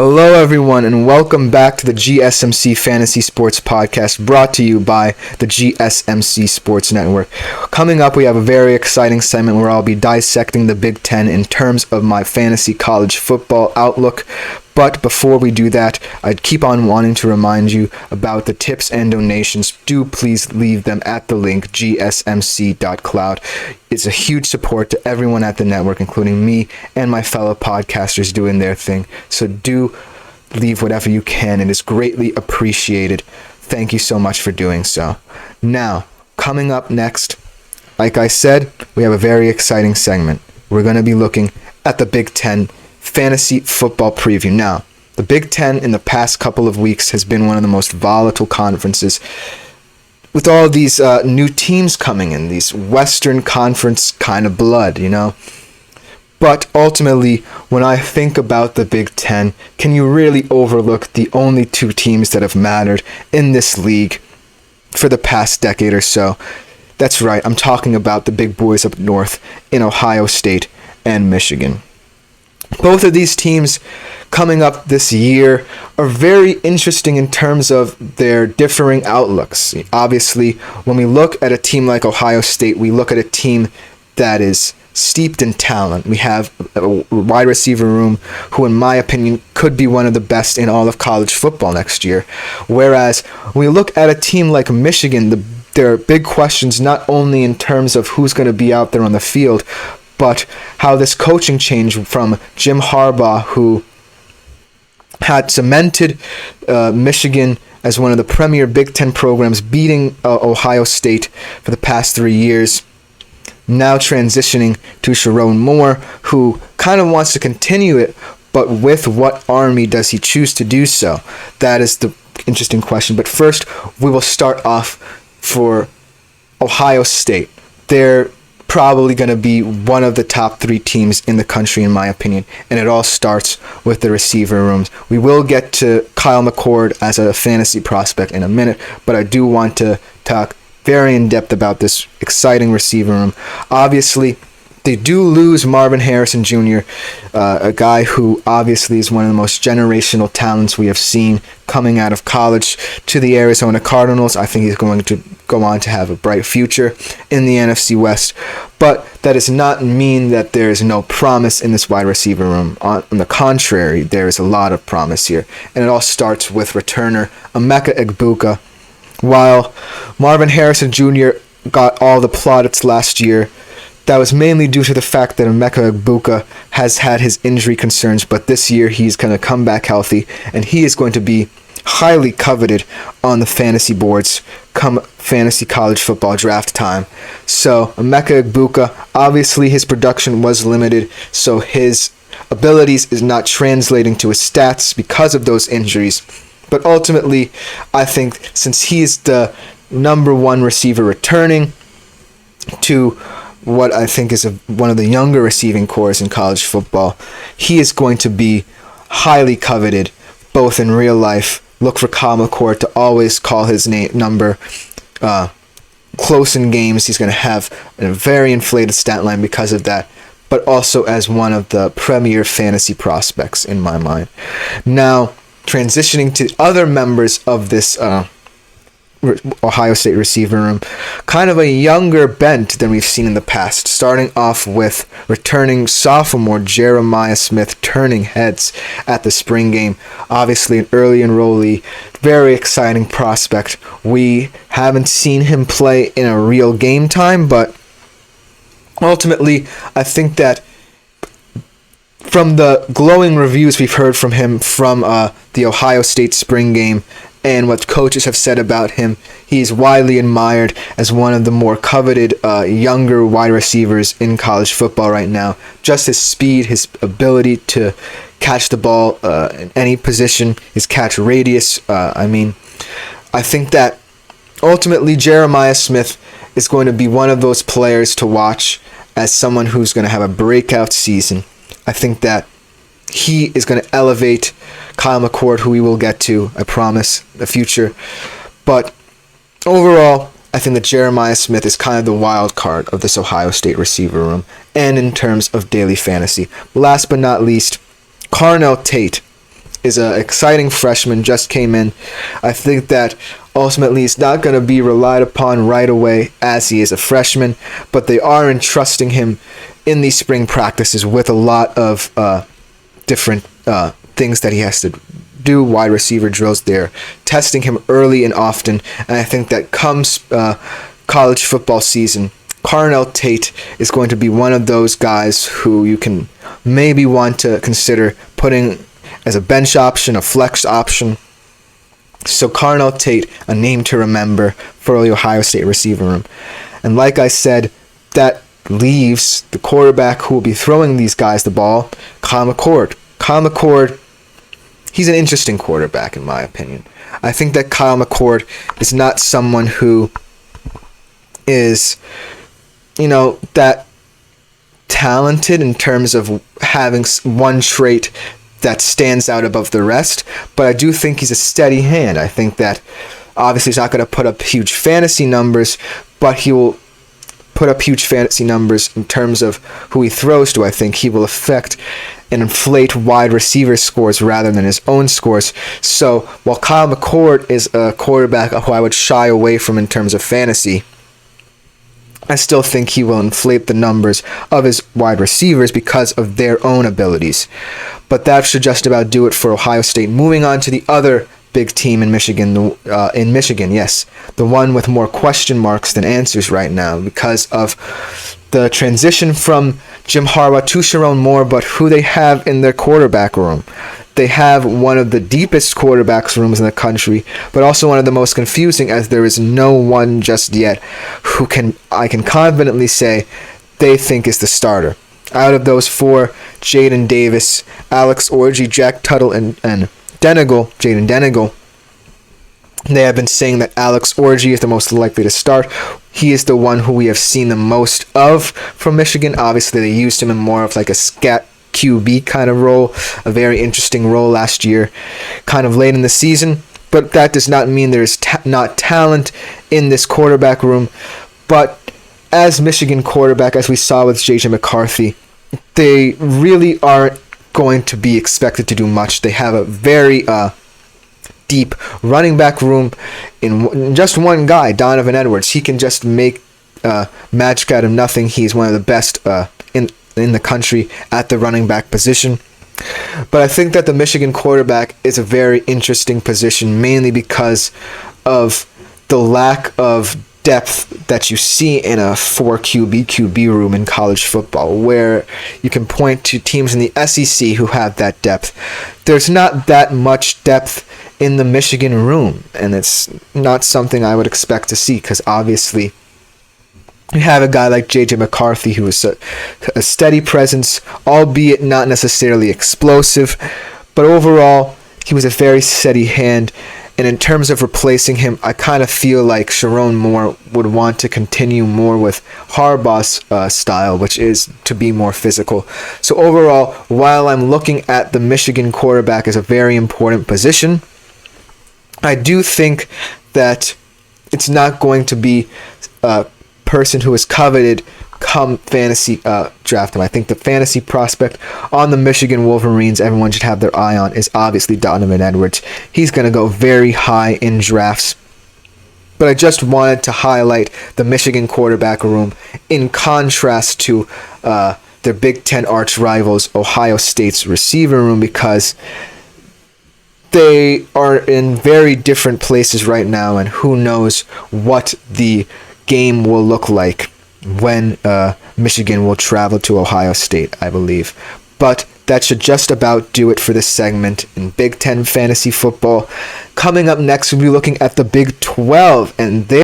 Hello everyone and welcome back to the GSMC Fantasy Sports Podcast, brought to you by the GSMC Sports Network. Coming up, we have a very exciting segment where I'll be dissecting the Big Ten in terms of my fantasy college football outlook. But before we do that, I'd keep on wanting to remind you about the tips and donations. Do please leave them at the link gsmc.cloud. It's a huge support to everyone at the network, including me and my fellow podcasters doing their thing. So do leave whatever you can. It is greatly appreciated. Thank you so much for doing so. Now, coming up next, like I said, we have a very exciting segment. We're going to be looking at the Big Ten fantasy football preview. Now, the Big Ten in the past couple of weeks has been one of the most volatile conferences with all these new teams coming in, these Western Conference kind of blood, But ultimately, when I think about the Big Ten, can you really overlook the only two teams that have mattered in this league for the past decade or so? That's right, I'm talking about the big boys up north in Ohio State and Michigan. Both of these teams coming up this year are very interesting in terms of their differing outlooks. Obviously, when we look at a team like Ohio State, we look at a team that is steeped in talent. We have a wide receiver room who, in my opinion, could be one of the best in all of college football next year. Whereas when we look at a team like Michigan, there are big questions not only in terms of who's going to be out there on the field, but how this coaching change from Jim Harbaugh, who had cemented Michigan as one of the premier Big Ten programs, beating Ohio State for the past 3 years, now transitioning to Sharon Moore, who kind of wants to continue it, but with what army does he choose to do so? That is the interesting question. But first, we will start off for Ohio State. They're probably going to be one of the top 3 teams in the country, in my opinion, and it all starts with the receiver rooms. We will get to Kyle McCord as a fantasy prospect in a minute, but I do want to talk very in depth about this exciting receiver room. Obviously, they do lose Marvin Harrison Jr., a guy who obviously is one of the most generational talents we have seen coming out of college to the Arizona Cardinals. I think he's going to go on to have a bright future in the NFC West. But that does not mean that there is no promise in this wide receiver room. On the contrary, there is a lot of promise here. And it all starts with returner Emeka Egbuka. While Marvin Harrison Jr. got all the plaudits last year, that was mainly due to the fact that Emeka Egbuka has had his injury concerns, but this year he's going to come back healthy, and he is going to be highly coveted on the fantasy boards come fantasy college football draft time. So Emeka Egbuka, obviously his production was limited, so his abilities is not translating to his stats because of those injuries. But ultimately, I think since he's the number 1 receiver returning to what I think is one of the younger receiving corps in college football, he is going to be highly coveted, both in real life. Look for Kyle McCord to always call his number close in games. He's going to have a very inflated stat line because of that, but also as one of the premier fantasy prospects in my mind. Now, transitioning to other members of this Ohio State receiver room, kind of a younger bent than we've seen in the past, starting off with returning sophomore Jeremiah Smith turning heads at the spring game. Obviously an early enrollee, very exciting prospect. We haven't seen him play in a real game time, but ultimately I think that from the glowing reviews we've heard from him from the Ohio State spring game, and what coaches have said about him, he's widely admired as one of the more coveted younger wide receivers in college football right now. Just his speed, his ability to catch the ball in any position, his catch radius. I think that ultimately Jeremiah Smith is going to be one of those players to watch as someone who's going to have a breakout season. I think that he is going to elevate Kyle McCord, who we will get to, I promise, in the future. But overall, I think that Jeremiah Smith is kind of the wild card of this Ohio State receiver room, and in terms of daily fantasy. Last but not least, Carnell Tate is an exciting freshman, just came in. I think that ultimately he's not going to be relied upon right away as he is a freshman, but they are entrusting him in these spring practices with a lot of different things that he has to do, wide receiver drills. They're testing him early and often, and I think that comes college football season, Carnell Tate is going to be one of those guys who you can maybe want to consider putting as a bench option, a flex option. So Carnell Tate, a name to remember for the Ohio State receiver room. And like I said, that leaves the quarterback who will be throwing these guys the ball, Kyle McCord. Kyle McCord, he's an interesting quarterback in my opinion. I think that Kyle McCord is not someone who is, that talented in terms of having one trait that stands out above the rest, but I do think he's a steady hand. I think that obviously he's not going to put up huge fantasy numbers, but he will put up huge fantasy numbers in terms of who he throws to. I think he will affect and inflate wide receiver scores rather than his own scores. So while Kyle McCord is a quarterback who I would shy away from in terms of fantasy, I still think he will inflate the numbers of his wide receivers because of their own abilities. But that should just about do it for Ohio State. Moving on to the other big team in Michigan, yes, the one with more question marks than answers right now because of the transition from Jim Harbaugh to Sharon Moore, but who they have in their quarterback room. They have one of the deepest quarterbacks rooms in the country, but also one of the most confusing, as there is no one just yet who I can confidently say they think is the starter. Out of those four, Jaden Davis, Alex Orji, Jack Tuttle, and Jaden Denegal, they have been saying that Alex Orji is the most likely to start. He is the one who we have seen the most of from Michigan. Obviously, they used him in more of like a scat QB kind of role, a very interesting role last year, kind of late in the season. But that does not mean there's not talent in this quarterback room. But as Michigan quarterback, as we saw with J.J. McCarthy, they really aren't going to be expected to do much. They have a very deep running back room in just one guy, Donovan Edwards. He can just make magic out of nothing. He's one of the best in the country at the running back position. But I think that the Michigan quarterback is a very interesting position, mainly because of the lack of depth that you see in a 4 QB room in college football, where you can point to teams in the SEC who have that depth. There's not that much depth in the Michigan room, and it's not something I would expect to see, because obviously you have a guy like J.J. McCarthy who is a steady presence, albeit not necessarily explosive, but overall he was a very steady hand. And in terms of replacing him, I kind of feel like Sharon Moore would want to continue more with Harbaugh's style, which is to be more physical. So overall, while I'm looking at the Michigan quarterback as a very important position, I do think that it's not going to be a person who is coveted come fantasy draft him. I think the fantasy prospect on the Michigan Wolverines everyone should have their eye on is obviously Donovan Edwards. He's going to go very high in drafts. But I just wanted to highlight the Michigan quarterback room in contrast to their Big Ten arch rivals, Ohio State's receiver room, because they are in very different places right now, and who knows what the game will look like when Michigan will travel to Ohio State, I believe. But that should just about do it for this segment in Big Ten fantasy football. Coming up next, we'll be looking at the Big 12, and